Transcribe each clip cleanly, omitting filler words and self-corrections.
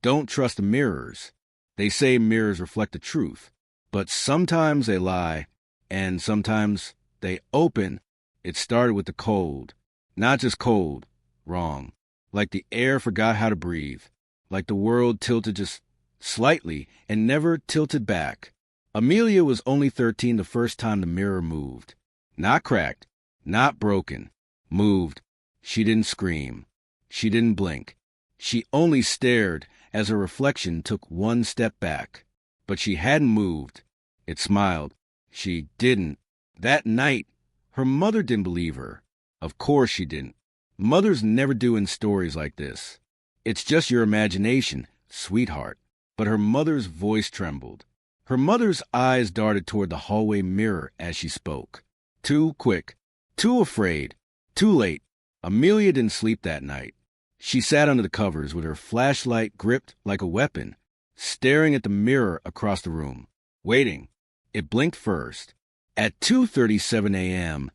Don't trust the mirrors. They say mirrors reflect the truth, but sometimes they lie, and sometimes they open. It started with the cold. Not just cold, wrong. Like the air forgot how to breathe. Like the world tilted just slightly and never tilted back. Amelia was only 13 the first time the mirror moved. Not cracked, not broken. Moved. She didn't scream. She didn't blink. She only stared as her reflection took one step back. But she hadn't moved. It smiled. She didn't. That night, her mother didn't believe her. Of course she didn't. Mothers never do in stories like this. It's just your imagination, sweetheart. But her mother's voice trembled. Her mother's eyes darted toward the hallway mirror as she spoke. Too quick, too afraid, too late. Amelia didn't sleep that night. She sat under the covers with her flashlight gripped like a weapon, staring at the mirror across the room, waiting. It blinked first. At 2:37 a.m.,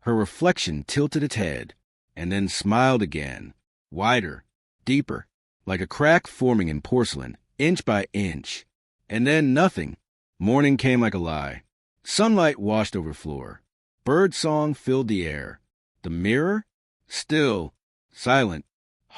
her reflection tilted its head and then smiled again, wider, deeper, like a crack forming in porcelain, inch by inch. And then nothing. Morning came like a lie. Sunlight washed over the floor. Bird song filled the air. The mirror? Still, silent,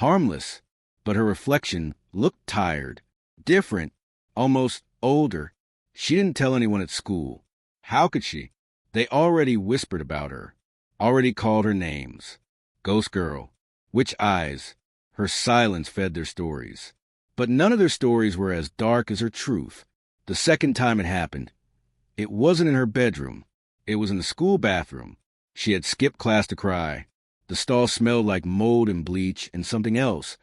harmless. But her reflection looked tired, different, almost older. She didn't tell anyone at school. How could she? They already whispered about her, already called her names. Ghost girl, witch eyes. Her silence fed their stories. But none of their stories were as dark as her truth. The second time it happened, it wasn't in her bedroom. It was in the school bathroom. She had skipped class to cry. The stall smelled like mold and bleach and something else,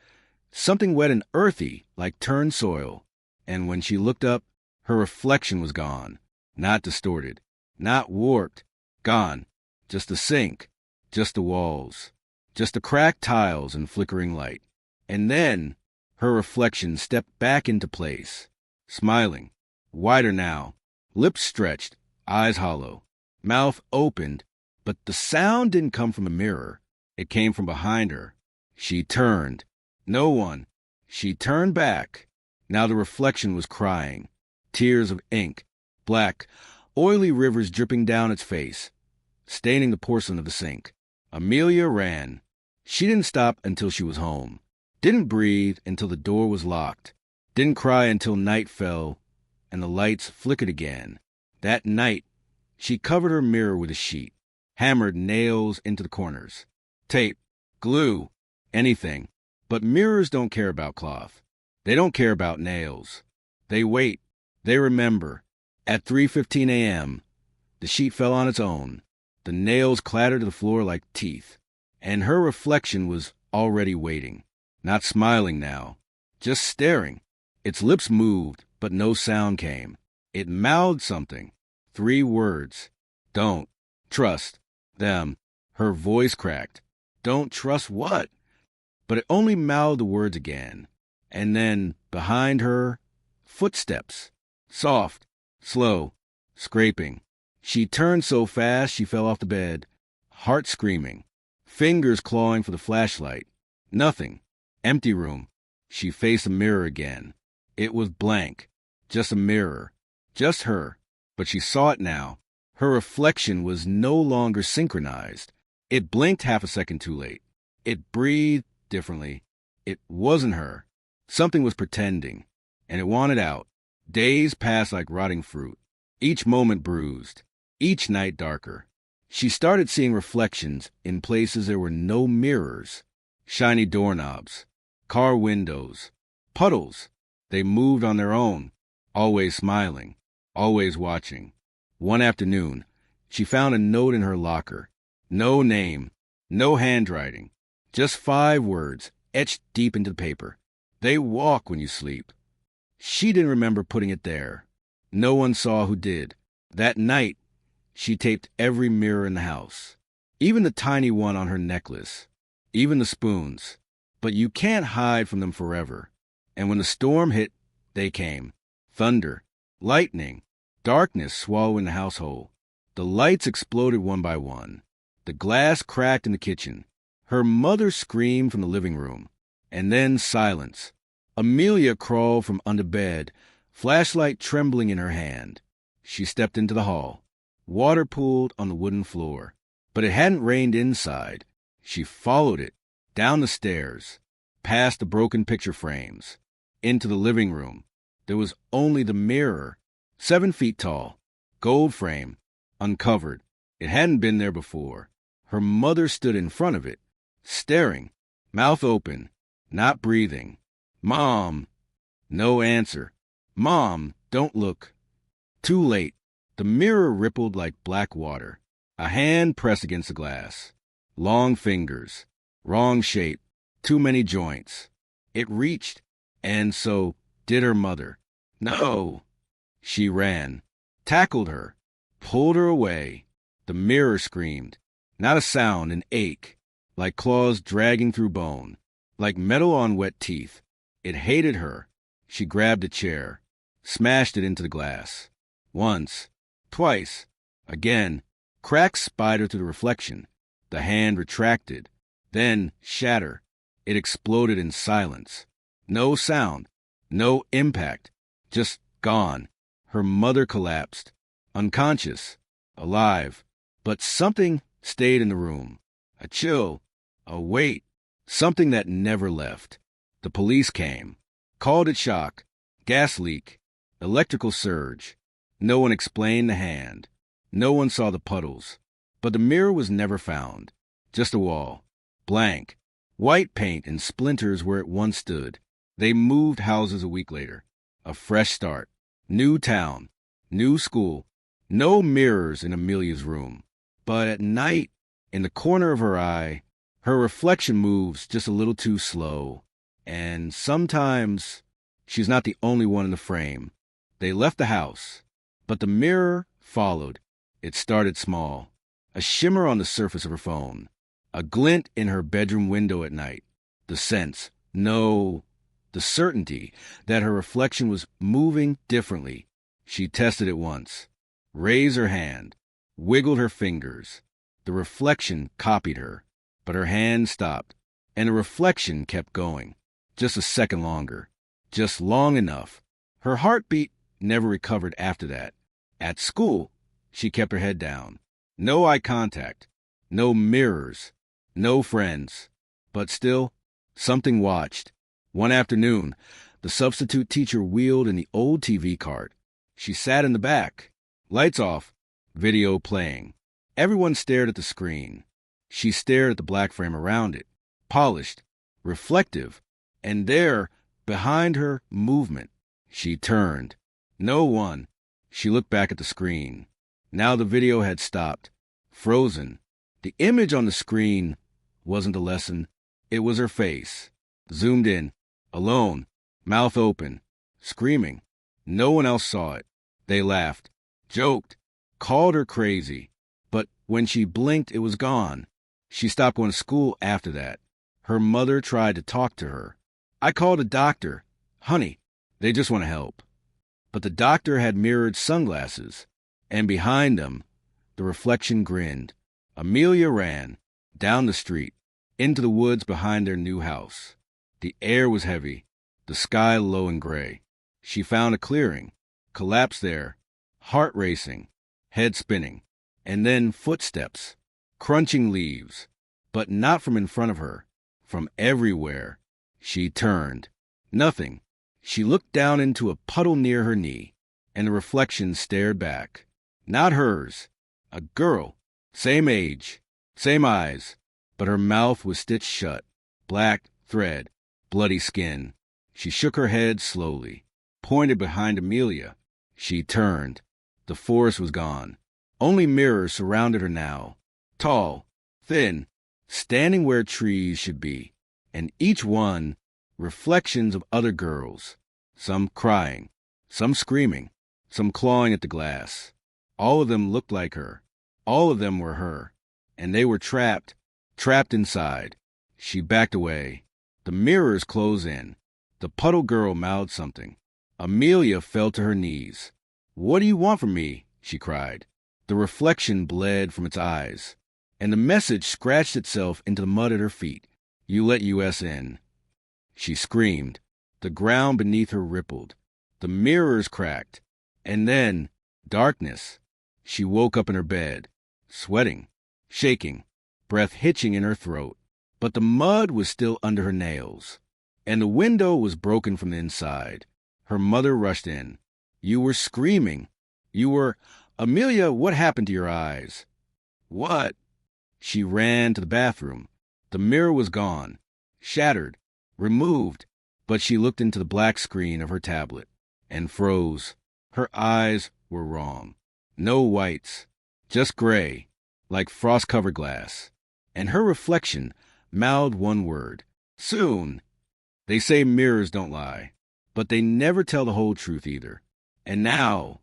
something wet and earthy like turned soil. And when she looked up, her reflection was gone. Not distorted, not warped, gone. Just the sink, just the walls, just the cracked tiles and flickering light. And then her reflection stepped back into place, smiling, wider now, lips stretched, eyes hollow, mouth opened, but the sound didn't come from a mirror. It came from behind her. She turned. No one. She turned back. Now the reflection was crying. Tears of ink, black, oily rivers dripping down its face, staining the porcelain of the sink. Amelia ran. She didn't stop until she was home. Didn't breathe until the door was locked. Didn't cry until night fell and the lights flickered again. That night, she covered her mirror with a sheet, hammered nails into the corners. Tape, glue, anything. But mirrors don't care about cloth. They don't care about nails. They wait. They remember. At 3:15 a.m., the sheet fell on its own. The nails clattered to the floor like teeth. And her reflection was already waiting. Not smiling now. Just staring. Its lips moved, but no sound came. It mouthed something. 3 words. Don't trust them. Her voice cracked. Don't trust what? But it only mouthed the words again. And then, behind her, footsteps. Soft, slow, scraping. She turned so fast she fell off the bed, heart screaming, fingers clawing for the flashlight. Nothing. Empty room. She faced the mirror again. It was blank. Just a mirror. Just her. But she saw it now. Her reflection was no longer synchronized. It blinked half a second too late. It breathed differently. It wasn't her. Something was pretending, and it wanted out. Days passed like rotting fruit, each moment bruised, each night darker. She started seeing reflections in places there were no mirrors. Shiny doorknobs, car windows, puddles. They moved on their own, always smiling, always watching. One afternoon, she found a note in her locker. No name, no handwriting, just 5 words etched deep into the paper. They walk when you sleep. She didn't remember putting it there. No one saw who did. That night, she taped every mirror in the house, even the tiny one on her necklace, even the spoons. But you can't hide from them forever. And when the storm hit, they came. Thunder, lightning, darkness swallowing the household. The lights exploded one by one. The glass cracked in the kitchen. Her mother screamed from the living room. And then silence. Amelia crawled from under bed, flashlight trembling in her hand. She stepped into the hall. Water pooled on the wooden floor, but it hadn't rained inside. She followed it, down the stairs, past the broken picture frames, into the living room. There was only the mirror, 7 feet tall, gold frame, uncovered. It hadn't been there before. Her mother stood in front of it, staring, mouth open, not breathing. "Mom!" No answer. "Mom, don't look." Too late. The mirror rippled like black water. A hand pressed against the glass. Long fingers. Wrong shape. Too many joints. It reached, and so did her mother. "No!" She ran, tackled her, pulled her away. The mirror screamed. Not a sound, an ache, like claws dragging through bone, like metal on wet teeth. It hated her. She grabbed a chair, smashed it into the glass. Once, twice, again. Cracks spidered through the reflection. The hand retracted, then shatter. It exploded in silence. No sound, no impact, just gone. Her mother collapsed, unconscious, alive. But something stayed in the room. A chill, a weight, something that never left. The police came, called it shock, gas leak, electrical surge. No one explained the hand. No one saw the puddles. But the mirror was never found. Just a wall, blank, white paint and splinters where it once stood. They moved houses a week later. A fresh start, new town, new school. No mirrors in Amelia's room. But at night, in the corner of her eye, her reflection moves just a little too slow. And sometimes she's not the only one in the frame. They left the house, but the mirror followed. It started small, a shimmer on the surface of her phone, a glint in her bedroom window at night. The sense, no, the certainty that her reflection was moving differently. She tested it once, raised her hand, wiggled her fingers. The reflection copied her, but her hand stopped, and the reflection kept going. Just a second longer, just long enough. Her heartbeat never recovered after that. At school, she kept her head down. No eye contact, no mirrors, no friends. But still, something watched. One afternoon, the substitute teacher wheeled in the old TV cart. She sat in the back, lights off, video playing. Everyone stared at the screen. She stared at the black frame around it, polished, reflective, and there, behind her, movement. She turned. No one. She looked back at the screen. Now the video had stopped, frozen. The image on the screen wasn't a lesson. It was her face, zoomed in, alone, mouth open, screaming. No one else saw it. They laughed, joked, called her crazy. But when she blinked, it was gone. She stopped going to school after that. Her mother tried to talk to her. "I called a doctor. Honey, they just want to help." But the doctor had mirrored sunglasses, and behind them, the reflection grinned. Amelia ran, down the street, into the woods behind their new house. The air was heavy, the sky low and gray. She found a clearing, collapsed there, heart racing, head spinning, and then footsteps, crunching leaves, but not from in front of her, from everywhere. She turned. Nothing. She looked down into a puddle near her knee, and the reflection stared back. Not hers. A girl. Same age. Same eyes. But her mouth was stitched shut. Black thread. Bloody skin. She shook her head slowly, pointed behind Amelia. She turned. The forest was gone. Only mirrors surrounded her now. Tall. Thin. Standing where trees should be. And each one reflections of other girls, some crying, some screaming, some clawing at the glass. All of them looked like her. All of them were her. And they were trapped inside. She backed away. The mirrors closed in. The puddle girl mouthed something. Amelia fell to her knees. "What do you want from me?" she cried. The reflection bled from its eyes, and the message scratched itself into the mud at her feet. "You let US in." She screamed, The ground beneath her rippled. The mirrors cracked. And then, darkness. She woke up in her bed, sweating, shaking, breath hitching in her throat. But the mud was still under her nails, and the window was broken from the inside. Her mother rushed in. "You were screaming. You were... Amelia, what happened to your eyes?" "What?" She ran to the bathroom. The mirror was gone, shattered, removed, but she looked into the black screen of her tablet and froze. Her eyes were wrong. No whites, just gray, like frost-covered glass. And her reflection mouthed one word: "Soon." They say mirrors don't lie, but they never tell the whole truth either. And now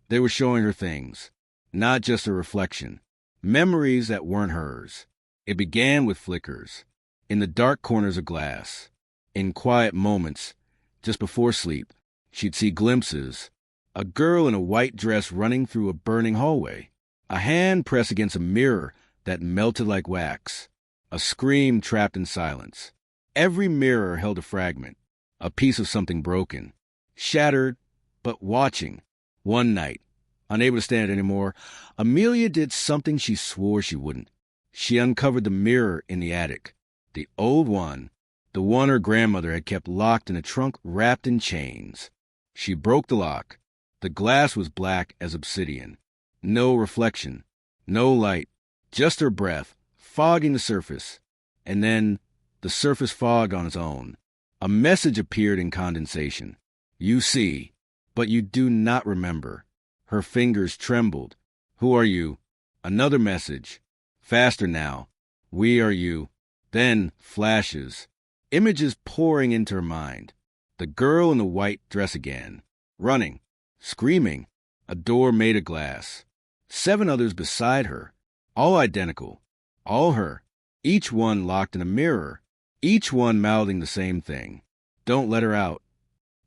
they were showing her things, not just a reflection, memories that weren't hers. It began with flickers, in the dark corners of glass. In quiet moments, just before sleep, she'd see glimpses. A girl in a white dress running through a burning hallway. A hand pressed against a mirror that melted like wax. A scream trapped in silence. Every mirror held a fragment, a piece of something broken, shattered, but watching. One night, unable to stand it anymore, Amelia did something she swore she wouldn't. She uncovered the mirror in the attic, the old one, the one her grandmother had kept locked in a trunk wrapped in chains. She broke the lock. The glass was black as obsidian. No reflection, no light, just her breath, fogging the surface. And then the surface fogged on its own. A message appeared in condensation. "You see, but you do not remember." Her fingers trembled. "Who are you?" Another message. Faster now. "We are you." Then flashes. Images pouring into her mind. The girl in the white dress again. Running. Screaming. A door made of glass. 7 others beside her. All identical. All her. Each one locked in a mirror. Each one mouthing the same thing: "Don't let her out."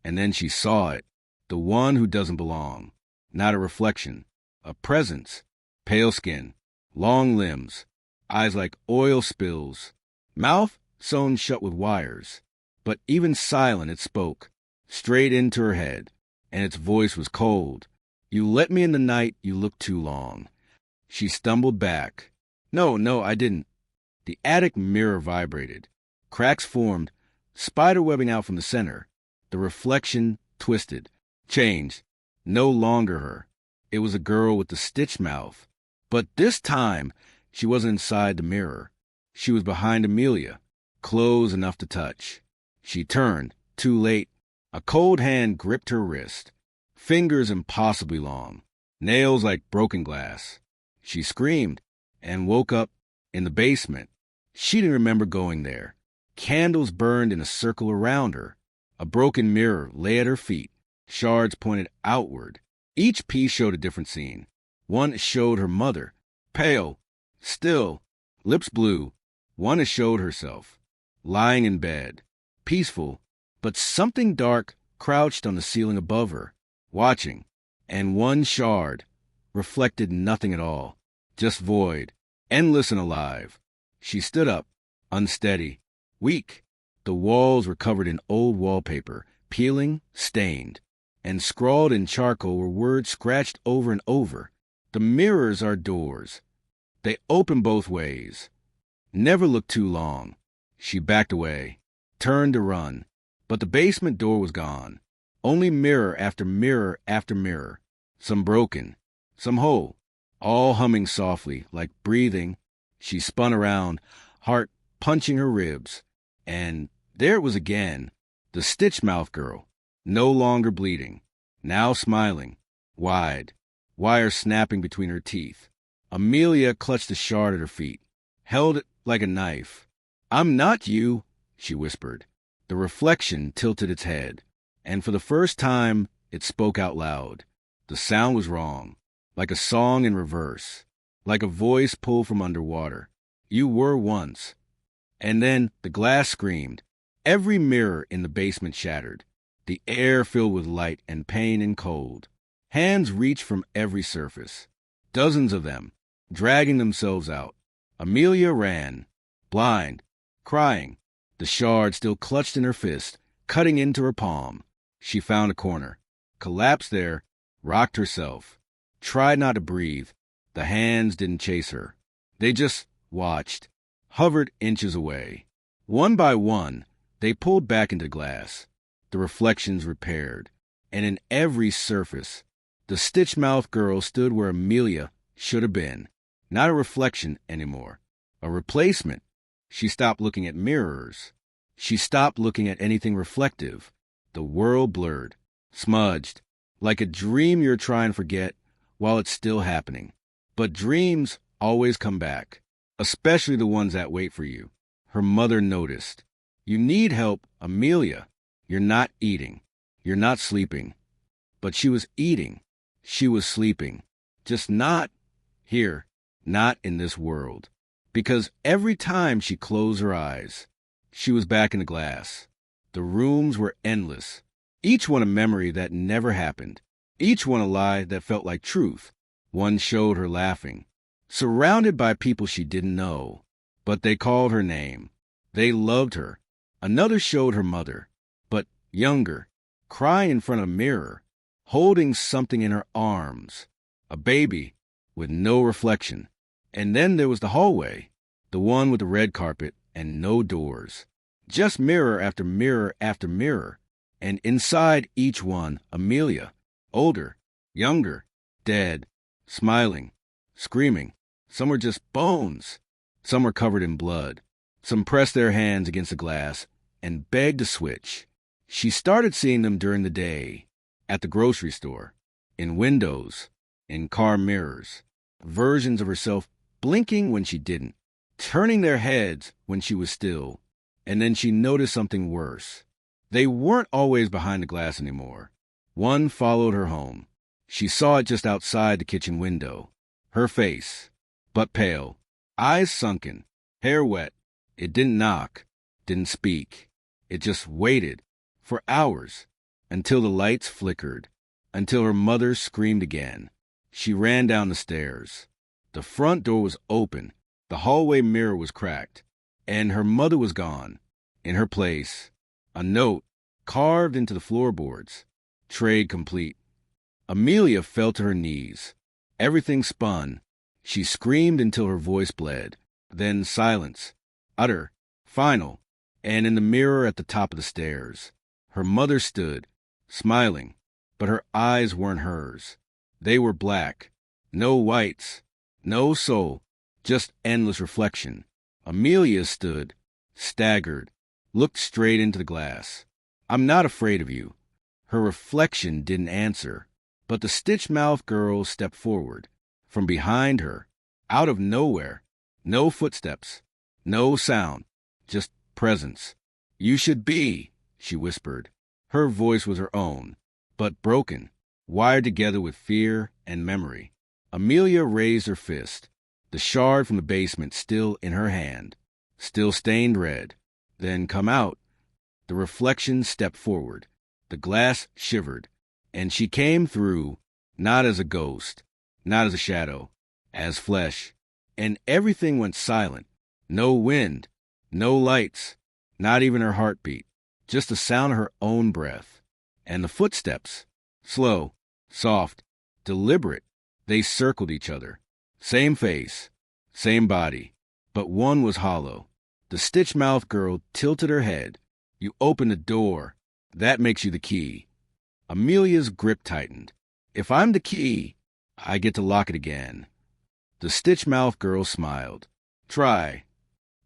And then she saw it. The one who doesn't belong. Not a reflection. A presence. Pale skin. Long limbs. Eyes like oil spills. Mouth sewn shut with wires. But even silent it spoke. Straight into her head. And its voice was cold. "You let me in the night. You looked too long." She stumbled back. No, I didn't." The attic mirror vibrated. Cracks formed, spiderwebbing out from the center. The reflection twisted, changed. No longer her. It was a girl with the stitched mouth. But this time, she wasn't inside the mirror. She was behind Amelia, close enough to touch. She turned, too late. A cold hand gripped her wrist. Fingers impossibly long. Nails like broken glass. She screamed and woke up in the basement. She didn't remember going there. Candles burned in a circle around her. A broken mirror lay at her feet. Shards pointed outward. Each piece showed a different scene. One showed her mother, pale, still, lips blue. One showed herself, lying in bed, peaceful, but something dark crouched on the ceiling above her, watching. And one shard reflected nothing at all, just void, endless and alive. She stood up, unsteady, weak. The walls were covered in old wallpaper, peeling, stained, and scrawled in charcoal were words scratched over and over. "The mirrors are doors. They open both ways. Never look too long." She backed away, turned to run, but the basement door was gone. Only mirror after mirror after mirror, some broken, some whole, all humming softly, like breathing. She spun around, heart punching her ribs, and there it was again, the stitch-mouth girl, no longer bleeding, now smiling, wide, wires snapping between her teeth. Amelia clutched the shard at her feet, held it like a knife. "I'm not you," she whispered. The reflection tilted its head, and for the first time it spoke out loud. The sound was wrong, like a song in reverse, like a voice pulled from underwater. "You were once." And then the glass screamed. Every mirror in the basement shattered. The air filled with light and pain and cold. Hands reached from every surface. Dozens of them, dragging themselves out. Amelia ran, blind, crying, the shard still clutched in her fist, cutting into her palm. She found a corner, collapsed there, rocked herself, tried not to breathe. The hands didn't chase her. They just watched, hovered inches away. One by one, they pulled back into glass, the reflections repaired, and in every surface, the stitch-mouthed girl stood where Amelia should have been. Not a reflection anymore, a replacement. She stopped looking at mirrors. She stopped looking at anything reflective. The world blurred, smudged, like a dream you're trying to forget while it's still happening. But dreams always come back, especially the ones that wait for you. Her mother noticed. You need help, Amelia. You're not eating. You're not sleeping. But she was eating. She was sleeping. Just not here, not in this world. Because every time she closed her eyes, she was back in the glass. The rooms were endless, each one a memory that never happened, each one a lie that felt like truth. One showed her laughing, surrounded by people she didn't know, but they called her name. They loved her. Another showed her mother, but younger, crying in front of a mirror, holding something in her arms, a baby with no reflection. And then there was the hallway, the one with the red carpet and no doors, just mirror after mirror after mirror, and inside each one, Amelia, older, younger, dead, smiling, screaming. Some were just bones. Some were covered in blood. Some pressed their hands against the glass and begged to switch. She started seeing them during the day, at the grocery store, in windows, in car mirrors, versions of herself blinking when she didn't, turning their heads when she was still. And then she noticed something worse. They weren't always behind the glass anymore. One followed her home. She saw it just outside the kitchen window. Her face, but pale, eyes sunken, hair wet. It didn't knock, didn't speak. It just waited for hours until the lights flickered, until her mother screamed again. She ran down the stairs. The front door was open. The hallway mirror was cracked, and her mother was gone. In her place, a note carved into the floorboards. Trade complete. Amelia fell to her knees. Everything spun. She screamed until her voice bled. Then silence, utter, final, and in the mirror at the top of the stairs, her mother stood, smiling, but her eyes weren't hers. They were black. No whites, no soul, just endless reflection. Amelia stood, staggered, looked straight into the glass. I'm not afraid of you. Her reflection didn't answer, but the stitch-mouthed girl stepped forward. From behind her, out of nowhere, no footsteps, no sound, just presence. You should be, she whispered. Her voice was her own, but broken, wired together with fear and memory. Amelia raised her fist, the shard from the basement still in her hand, still stained red. Then come out. The reflection stepped forward. The glass shivered, and she came through, not as a ghost, not as a shadow, as flesh. And everything went silent. No wind, no lights, not even her heartbeat, just the sound of her own breath. And the footsteps, slow, soft, deliberate, they circled each other. Same face, same body, but one was hollow. The stitch-mouthed girl tilted her head. You open the door. That makes you the key. Amelia's grip tightened. If I'm the key, I get to lock it again. The stitch-mouthed girl smiled. Try.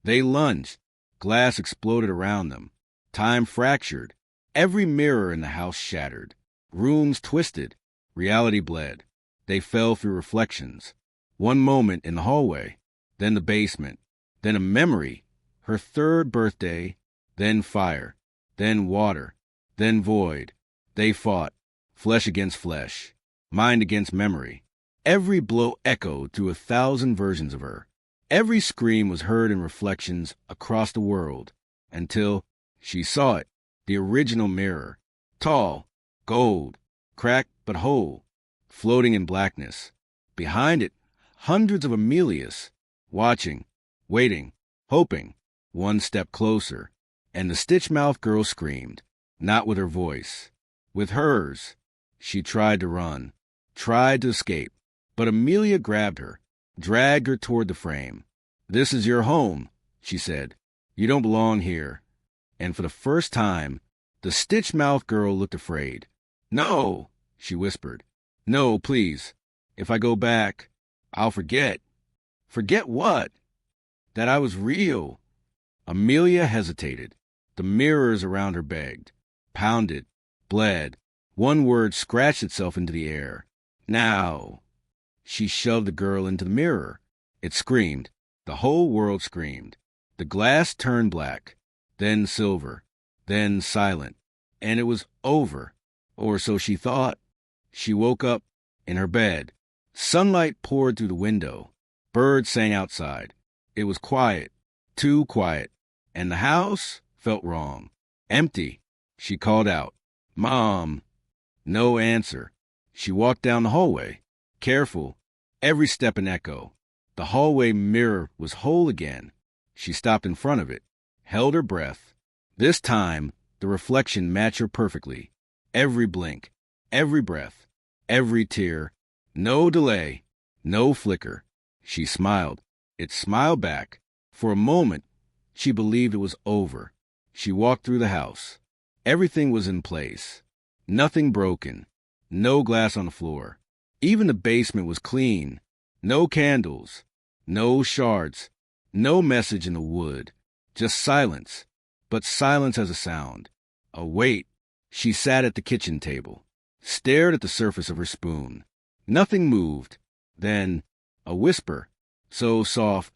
They lunged. Glass exploded around them. Time fractured. Every mirror in the house shattered. Rooms twisted. Reality bled. They fell through reflections. One moment in the hallway, then the basement, then a memory, her third birthday, then fire, then water, then void. They fought, flesh against flesh, mind against memory. Every blow echoed through 1,000 versions of her. Every scream was heard in reflections across the world, until she saw it, the original mirror, tall, gold, cracked but whole, floating in blackness. Behind it, hundreds of Amelias, watching, waiting, hoping. One step closer, and the stitch-mouthed girl screamed. Not with her voice. With hers. She tried to run, tried to escape, but Amelia grabbed her, dragged her toward the frame. "This is your home," she said. "You don't belong here." And for the first time, the stitch-mouthed girl looked afraid. "No," she whispered. "No, please. If I go back, I'll forget." "Forget what?" "That I was real." Amelia hesitated. The mirrors around her begged, pounded, bled. One word scratched itself into the air. "Now." She shoved the girl into the mirror. It screamed. The whole world screamed. The glass turned black, then silver, then silent. And it was over. Or so she thought. She woke up in her bed. Sunlight poured through the window. Birds sang outside. It was quiet, too quiet. And the house felt wrong. Empty. She called out, "Mom." No answer. She walked down the hallway. Careful. Every step an echo. The hallway mirror was whole again. She stopped in front of it, held her breath. This time, the reflection matched her perfectly. Every blink, every breath, every tear. No delay, no flicker. She smiled. It smiled back. For a moment, she believed it was over. She walked through the house. Everything was in place. Nothing broken. No glass on the floor. Even the basement was clean. No candles. No shards. No message in the wood. Just silence. But silence as a sound. A weight. She sat at the kitchen table. Stared at the surface of her spoon. Nothing moved. Then, a whisper. So soft,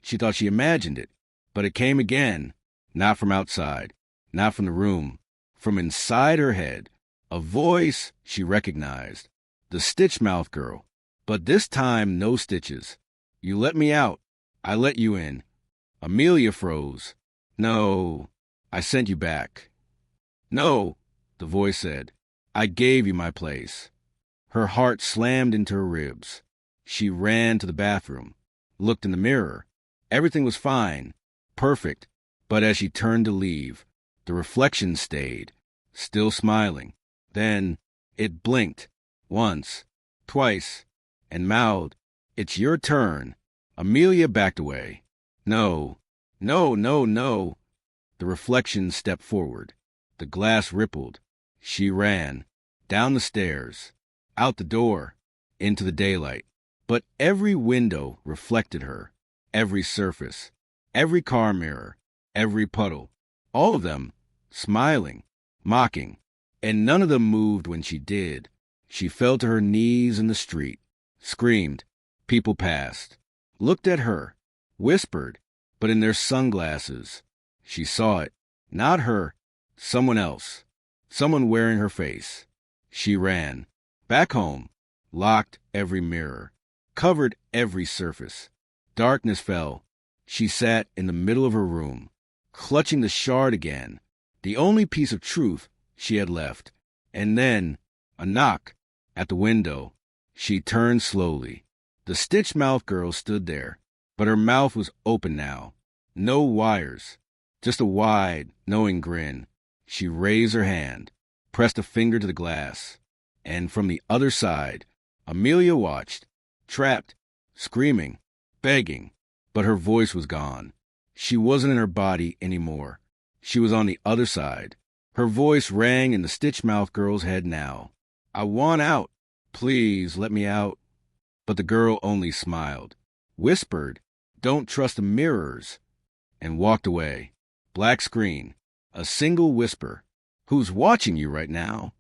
she thought she imagined it. But it came again. Not from outside. Not from the room. From inside her head. A voice she recognized. The stitch-mouthed girl. But this time, no stitches. "You let me out. I let you in." Amelia froze. "No, I sent you back." "No," the voice said. "I gave you my place." Her heart slammed into her ribs. She ran to the bathroom, looked in the mirror. Everything was fine, perfect. But as she turned to leave, the reflection stayed, still smiling. Then it blinked, once, twice, and mouthed, "It's your turn." Amelia backed away. "No, no, no, no." The reflection stepped forward. The glass rippled. She ran, down the stairs, out the door, into the daylight. But every window reflected her, every surface, every car mirror, every puddle, all of them smiling, mocking. And none of them moved when she did. She fell to her knees in the street, screamed. People passed, looked at her, whispered, but in their sunglasses. She saw it. Not her, someone else. Someone wearing her face. She ran. Back home. Locked every mirror. Covered every surface. Darkness fell. She sat in the middle of her room, clutching the shard again, the only piece of truth she had left. And then, a knock at the window. She turned slowly. The stitch-mouthed girl stood there, but her mouth was open now. No wires, just a wide, knowing grin. She raised her hand, pressed a finger to the glass, and from the other side, Amelia watched, trapped, screaming, begging, but her voice was gone. She wasn't in her body anymore. She was on the other side. Her voice rang in the stitch-mouthed girl's head now. "I want out. Please let me out." But the girl only smiled, whispered, "Don't trust the mirrors," and walked away. Black screen. A single whisper. "Who's watching you right now?"